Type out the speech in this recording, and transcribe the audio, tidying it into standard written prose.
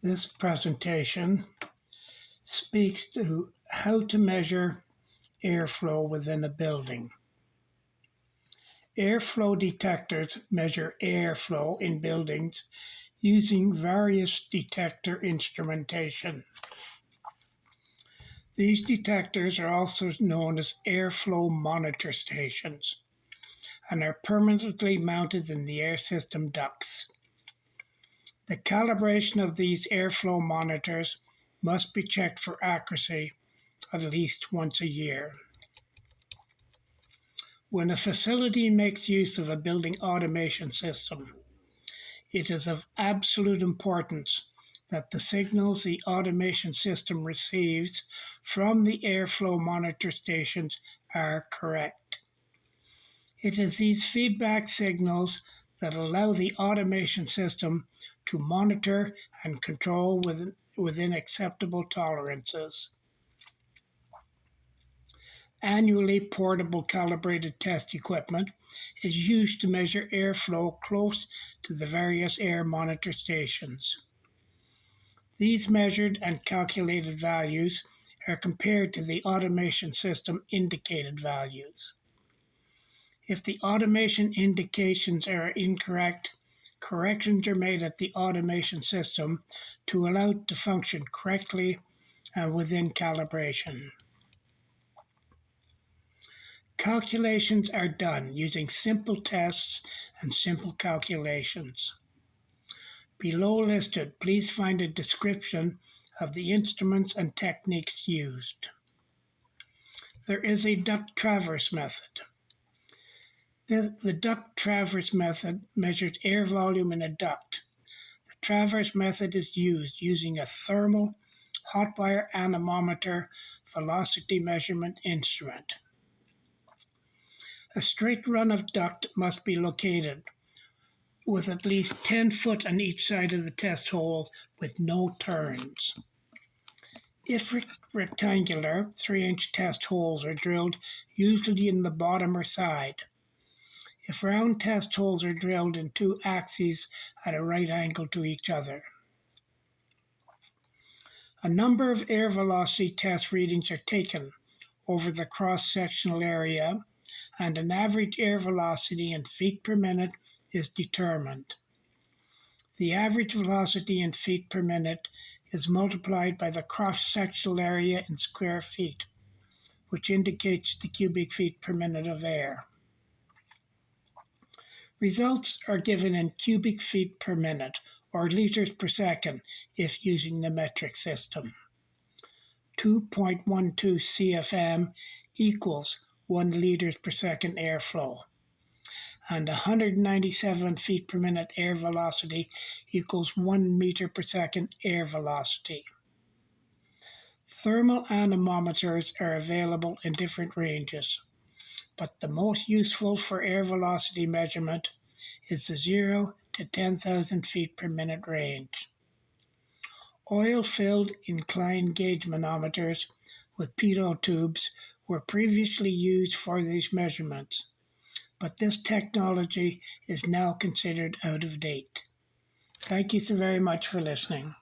This presentation speaks to how to measure airflow within a building. Airflow detectors measure airflow in buildings using various detector instrumentation. These detectors are also known as airflow monitor stations and are permanently mounted in the air system ducts. The calibration of these airflow monitors must be checked for accuracy at least once a year. When a facility makes use of a building automation system, it is of absolute importance that the signals the automation system receives from the airflow monitor stations are correct. It is these feedback signals that allow the automation system to monitor and control within acceptable tolerances. Annually portable calibrated test equipment is used to measure airflow close to the various air monitor stations. These measured and calculated values are compared to the automation system indicated values. If the automation indications are incorrect, corrections are made at the automation system to allow it to function correctly and within calibration. Calculations are done using simple tests and simple calculations. Below listed, please find a description of the instruments and techniques used. There is a duct traverse method. The duct traverse method measures air volume in a duct. The traverse method is used using a thermal hot wire anemometer velocity measurement instrument. A straight run of duct must be located with at least 10 foot on each side of the test hole with no turns. If rectangular, 3-inch test holes are drilled usually in the bottom or side. If round test holes are drilled in 2 axes at a right angle to each other. A number of air velocity test readings are taken over the cross-sectional area, and an average air velocity in feet per minute is determined. The average velocity in feet per minute is multiplied by the cross-sectional area in square feet, which indicates the cubic feet per minute of air. Results are given in cubic feet per minute or liters per second if using the metric system. 2.12 CFM equals 1 liters per second airflow, and 197 feet per minute air velocity equals 1 meter per second air velocity. Thermal anemometers are available in different ranges, but the most useful for air velocity measurement is the 0 to 10,000 feet per minute range. Oil-filled inclined gauge manometers with pitot tubes were previously used for these measurements, but this technology is now considered out of date. Thank you so very much for listening.